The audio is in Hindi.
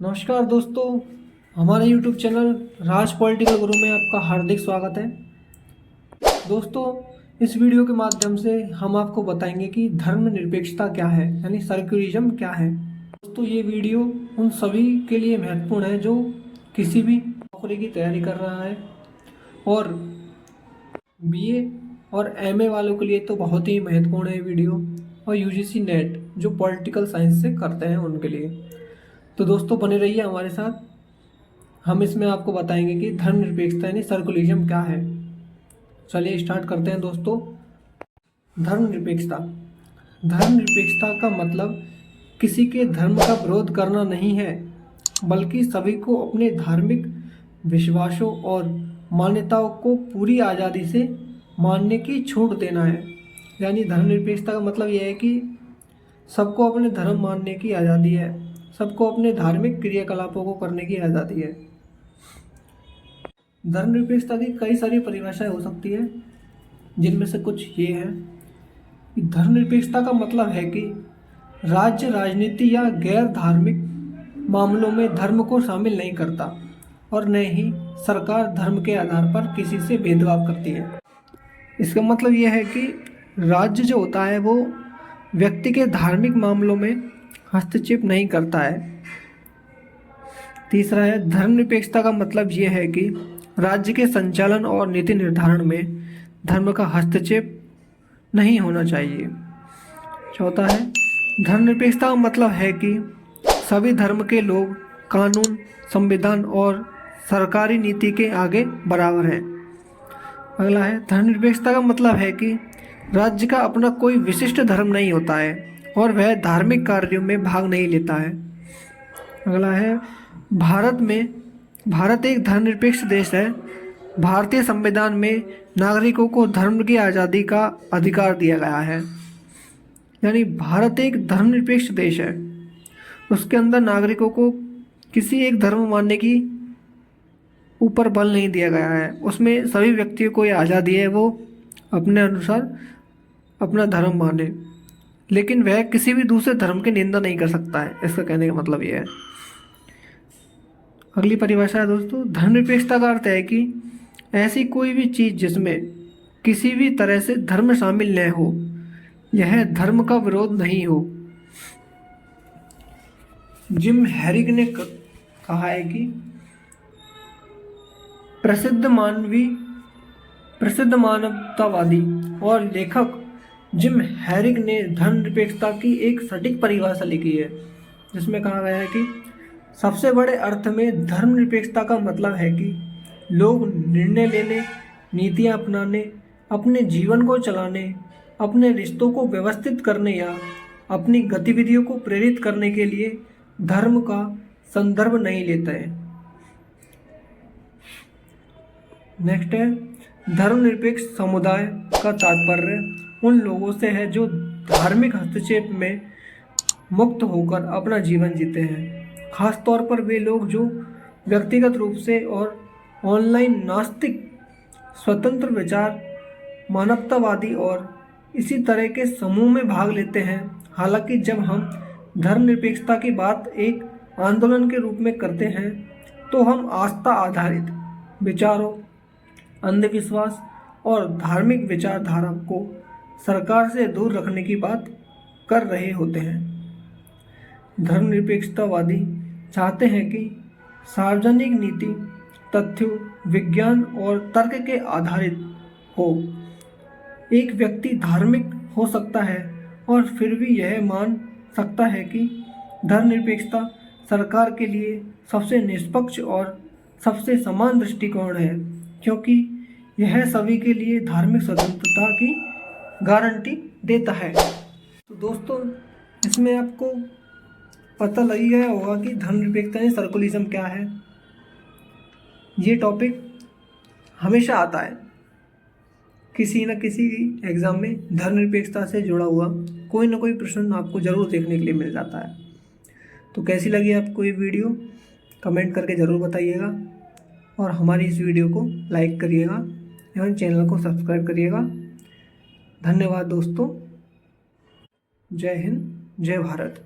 नमस्कार दोस्तों, हमारे YouTube चैनल राज पॉलिटिकल गुरु में आपका हार्दिक स्वागत है। दोस्तों, इस वीडियो के माध्यम से हम आपको बताएंगे कि धर्मनिरपेक्षता क्या है, यानी सेक्युलरिज्म क्या है। दोस्तों, ये वीडियो उन सभी के लिए महत्वपूर्ण है जो किसी भी नौकरी की तैयारी कर रहा है, और BA और MA वालों के लिए तो बहुत ही महत्वपूर्ण है वीडियो, और UGC नेट जो पॉलिटिकल साइंस से करते हैं उनके लिए। तो दोस्तों, बने रहिए हमारे साथ। हम इसमें आपको बताएंगे कि धर्मनिरपेक्षता यानी सेक्युलरिज्म क्या है। चलिए स्टार्ट करते हैं दोस्तों। धर्मनिरपेक्षता धर्मनिरपेक्षता का मतलब किसी के धर्म का विरोध करना नहीं है, बल्कि सभी को अपने धार्मिक विश्वासों और मान्यताओं को पूरी आज़ादी से मानने की छूट देना है। यानी धर्मनिरपेक्षता का मतलब यह है कि सबको अपने धर्म मानने की आज़ादी है, सबको अपने धार्मिक क्रियाकलापों को करने की आज़ादी है। धर्मनिरपेक्षता की कई सारी परिभाषाएं हो सकती है, जिनमें से कुछ ये है कि धर्मनिरपेक्षता का मतलब है कि राज्य राजनीति या गैर धार्मिक मामलों में धर्म को शामिल नहीं करता, और न ही सरकार धर्म के आधार पर किसी से भेदभाव करती है। इसका मतलब यह है कि राज्य जो होता है वो व्यक्ति के धार्मिक मामलों में हस्तक्षेप नहीं करता है। तीसरा है, धर्मनिरपेक्षता का मतलब ये है कि राज्य के संचालन और नीति निर्धारण में धर्म का हस्तक्षेप नहीं होना चाहिए। चौथा है, धर्मनिरपेक्षता का मतलब है कि सभी धर्म के लोग कानून, संविधान और सरकारी नीति के आगे बराबर हैं। अगला है, धर्मनिरपेक्षता का मतलब है कि राज्य का अपना कोई विशिष्ट धर्म नहीं होता है और वह धार्मिक कार्यों में भाग नहीं लेता है। अगला है, भारत एक धर्मनिरपेक्ष देश है। भारतीय संविधान में नागरिकों को धर्म की आज़ादी का अधिकार दिया गया है। यानी भारत एक धर्मनिरपेक्ष देश है, उसके अंदर नागरिकों को किसी एक धर्म मानने की ऊपर बल नहीं दिया गया है। उसमें सभी व्यक्तियों को ये आज़ादी है, वो अपने अनुसार अपना धर्म माने, लेकिन वह किसी भी दूसरे धर्म की निंदा नहीं कर सकता है। इसका कहने का मतलब यह है। अगली परिभाषा है दोस्तों, धर्मनिरपेक्षता का अर्थ है कि ऐसी कोई भी चीज़ जिसमें किसी भी तरह से धर्म शामिल न हो, यह धर्म का विरोध नहीं हो। जिम हैरिक ने कहा है कि प्रसिद्ध मानवतावादी और लेखक जिम हैरिक ने धर्मनिरपेक्षता की एक सटीक परिभाषा लिखी है, जिसमें कहा गया है कि सबसे बड़े अर्थ में धर्मनिरपेक्षता का मतलब है कि लोग निर्णय लेने, नीतियाँ अपनाने, अपने जीवन को चलाने, अपने रिश्तों को व्यवस्थित करने या अपनी गतिविधियों को प्रेरित करने के लिए धर्म का संदर्भ नहीं लेते हैं। नेक्स्ट है, धर्मनिरपेक्ष समुदाय का तात्पर्य उन लोगों से है जो धार्मिक हस्तक्षेप में मुक्त होकर अपना जीवन जीते हैं। खास तौर पर वे लोग जो व्यक्तिगत रूप से और ऑनलाइन नास्तिक, स्वतंत्र विचार, मानवतावादी और इसी तरह के समूह में भाग लेते हैं। हालांकि जब हम धर्मनिरपेक्षता की बात एक आंदोलन के रूप में करते हैं, तो हम आस्था आधारित विचारों, अंधविश्वास और धार्मिक विचारधारा को सरकार से दूर रखने की बात कर रहे होते हैं। धर्मनिरपेक्षतावादी चाहते हैं कि सार्वजनिक नीति तथ्यों, विज्ञान और तर्क के आधारित हो। एक व्यक्ति धार्मिक हो सकता है और फिर भी यह मान सकता है कि धर्मनिरपेक्षता सरकार के लिए सबसे निष्पक्ष और सबसे समान दृष्टिकोण है, क्योंकि यह सभी के लिए धार्मिक स्वतंत्रता की गारंटी देता है। तो दोस्तों, इसमें आपको पता लग गया होगा कि धर्मनिरपेक्षता यानी सेक्युलरिज्म क्या है। ये टॉपिक हमेशा आता है किसी न किसी एग्ज़ाम में, धर्मनिरपेक्षता से जुड़ा हुआ कोई ना कोई प्रश्न आपको ज़रूर देखने के लिए मिल जाता है। तो कैसी लगी आपको ये वीडियो, कमेंट करके ज़रूर बताइएगा, और हमारी इस वीडियो को लाइक करिएगा एवं चैनल को सब्सक्राइब करिएगा। धन्यवाद दोस्तों। जय हिंद, जय भारत।